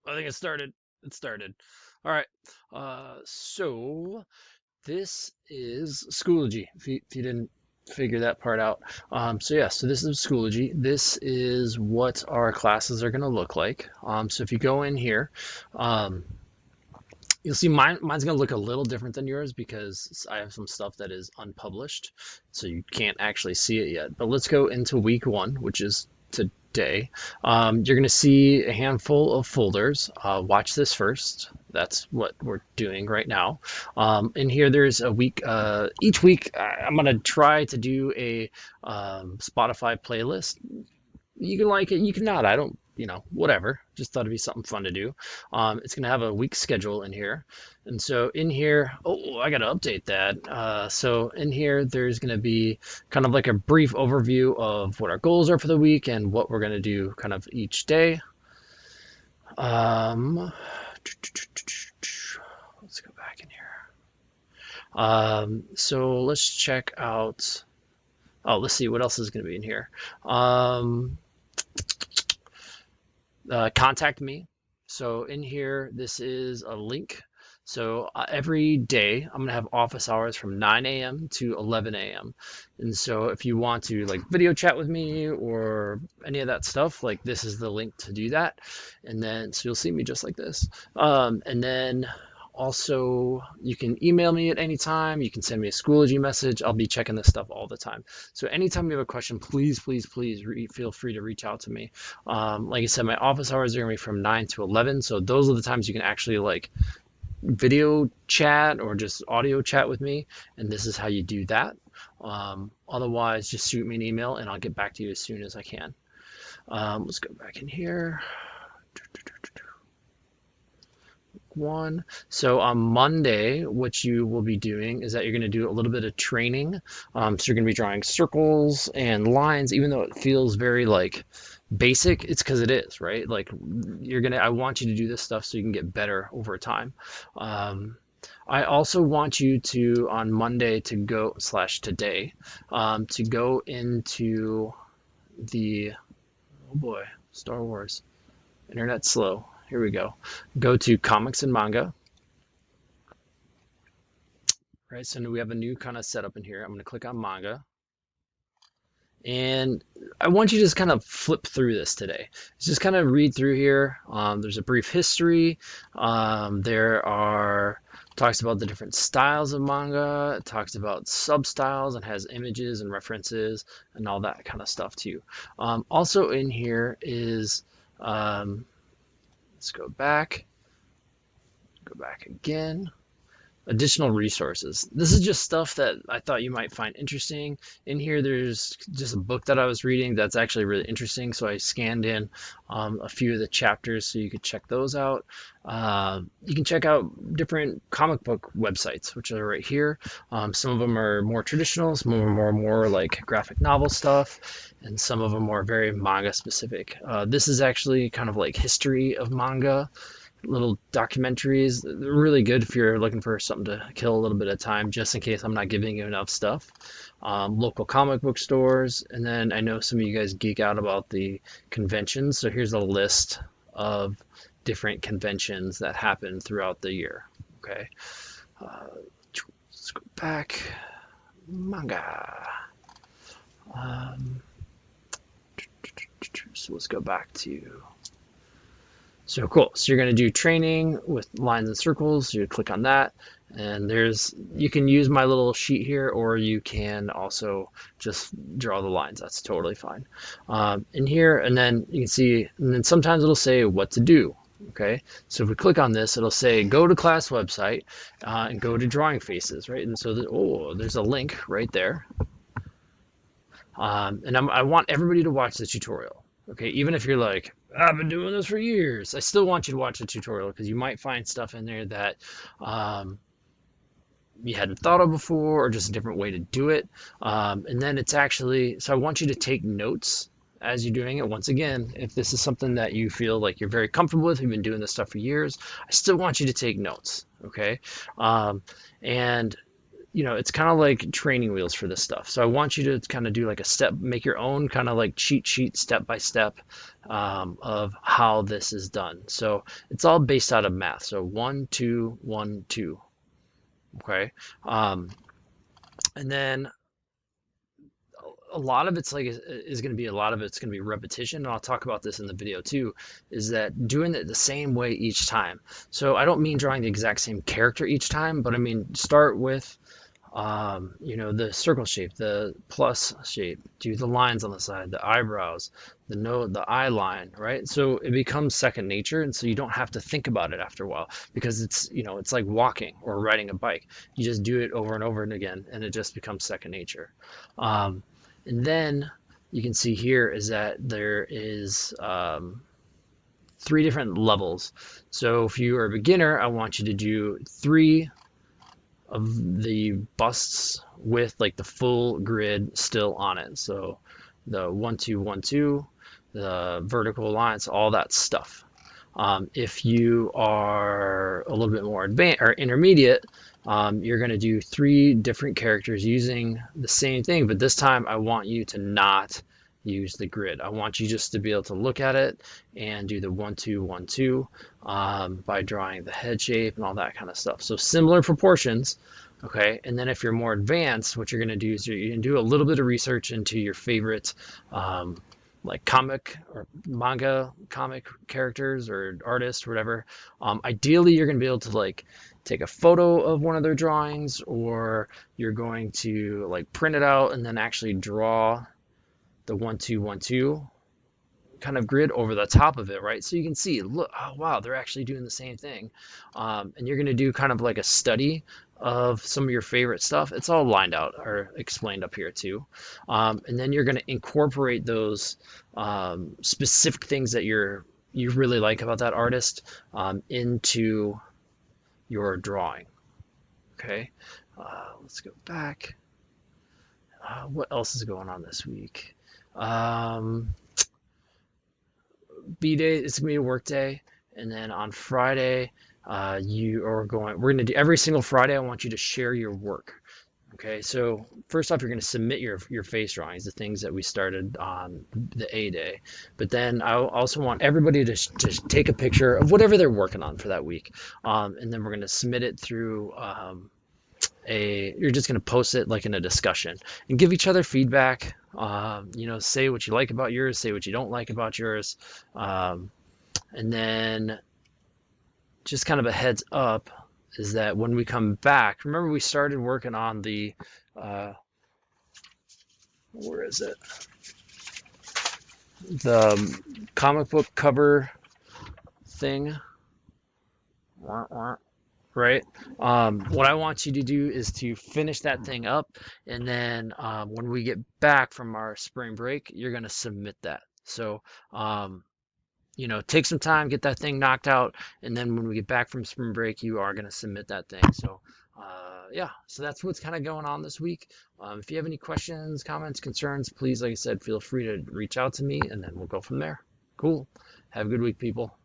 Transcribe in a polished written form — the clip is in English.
I think it started. It started. All right. So this is Schoology. If you didn't figure that part out. So yeah, so this is Schoology. This is what our classes are going to look like. So if you go in here, um, you'll see mine's going to look a little different than yours because I have some stuff that is unpublished, so you can't actually see it yet. But let's go into week one, which is today. You're going to see a handful of folders. Watch this first. That's what we're doing right now. In here, there's a week. Each week, I'm going to try to do a Spotify playlist. You can like it, you can not. I don't, whatever. Just thought it'd be something fun to do. It's gonna have a week schedule in here, and so in here, oh, I gotta update that. So in here, there's gonna be kind of like a brief overview of what our goals are for the week and what we're gonna do kind of each day. Um, let's go back in here. So let's check out. Oh, let's see what else is gonna be in here. Um, Contact me. So in here, this is a link. So every day, I'm gonna have office hours from 9 a.m. to 11 a.m. And so if you want to like video chat with me or any of that stuff, like this is the link to do that. And then so you'll see me just like this. And then also, you can email me at any time. You can send me a Schoology message. I'll be checking this stuff all the time. So anytime you have a question, please, please, please feel free to reach out to me. Like I said, my office hours are going to be from 9 to 11. So those are the times you can actually like video chat or just audio chat with me. And this is how you do that. Otherwise, just shoot me an email and I'll get back to you as soon as I can. Let's go back in here. One. So on Monday, what you will be doing is that you're going to do a little bit of training. So you're going to be drawing circles and lines, even though it feels very like basic, it's because it is, right? Like I want you to do this stuff so you can get better over time. I also want you to, on Monday, to go slash today, to go into the, oh boy, Star Wars, internet slow. Here we go. Go to comics and manga. Right, so we have a new kind of setup in here. I'm going to click on manga. And I want you to just kind of flip through this today. Just kind of read through here. There's a brief history. There are talks about the different styles of manga. It talks about sub styles and has images and references and all that kind of stuff too. Also in here is let's go back. Go back again. Additional resources. This is just stuff that I thought you might find interesting. In here, there's just a book that I was reading that's actually really interesting. So I scanned in a few of the chapters so you could check those out. You can check out different comic book websites, which are right here. Some of them are more traditional, some of them are more like graphic novel stuff, and some of them are very manga specific. This is actually kind of like history of manga little documentaries. They're really good if you're looking for something to kill a little bit of time, just in case I'm not giving you enough stuff. Local comic book stores, and then I know some of you guys geek out about the conventions, so here's a list of different conventions that happen throughout the year. Okay, let's go back. Manga. Um, so let's go back to so cool. So you're going to do training with lines and circles. So you click on that, and you can use my little sheet here, or you can also just draw the lines. That's totally fine. In here, and then you can see, and then sometimes it'll say what to do. Okay, so if we click on this, it'll say go to class website and go to drawing faces, right? And so there's a link right there. And I want everybody to watch the tutorial. Okay, even if you're like, I've been doing this for years, I still want you to watch the tutorial because you might find stuff in there that you hadn't thought of before or just a different way to do it. And then so I want you to take notes as you're doing it. Once again, if this is something that you feel like you're very comfortable with, you've been doing this stuff for years, I still want you to take notes, okay? And it's kind of like training wheels for this stuff. So I want you to kind of do like a step, make your own kind of like cheat sheet step by step of how this is done. So it's all based out of math. So 1, 2, 1, 2. Okay. Um, and then a lot of it's like is going to be a lot of it's going to be repetition, and I'll talk about this in the video too, is that doing it the same way each time. So I don't mean drawing the exact same character each time, but I mean start with the circle shape, the plus shape, do the lines on the side, the eyebrows, the eye line, right? So it becomes second nature, and so you don't have to think about it after a while because it's like walking or riding a bike. You just do it over and over and again, and it just becomes second nature. Um, and then you can see here is that there is 3 different levels. So if you are a beginner, I want you to do 3 of the busts with like the full grid still on it. So the 1, 2, 1, 2, the vertical lines, all that stuff. If you are a little bit more advanced or intermediate, you're going to do 3 different characters using the same thing, but this time I want you to not use the grid. I want you just to be able to look at it and do the 1, 2, 1, 2 by drawing the head shape and all that kind of stuff. So similar proportions, okay? And then if you're more advanced, what you're going to do is you're going to do a little bit of research into your favorite like comic or manga comic characters or artists or whatever. Ideally, you're going to be able to like take a photo of one of their drawings, or you're going to like print it out and then actually draw the 1, 2, 1, 2 kind of grid over the top of it, right? So you can see, look, oh wow, they're actually doing the same thing. And you're going to do kind of like a study of some of your favorite stuff. It's all lined out or explained up here too. And then you're going to incorporate those specific things that you really like about that artist into your drawing. Okay, let's go back. What else is going on this week? Um, B day, it's gonna be a work day, and then on Friday, we're gonna do every single Friday. I want you to share your work. Okay, so first off, you're gonna submit your face drawings, the things that we started on the A day, but then I also want everybody to take a picture of whatever they're working on for that week, and then we're gonna submit it through you're just going to post it like in a discussion and give each other feedback. Say what you like about yours, say what you don't like about yours. And then just kind of a heads up is that when we come back, remember we started working on the, where is it? The comic book cover thing. Right? What I want you to do is to finish that thing up, and then when we get back from our spring break, you're going to submit that. So, take some time, get that thing knocked out, and then when we get back from spring break, you are going to submit that thing. So, yeah, so that's what's kind of going on this week. If you have any questions, comments, concerns, please, like I said, feel free to reach out to me, and then we'll go from there. Cool. Have a good week, people.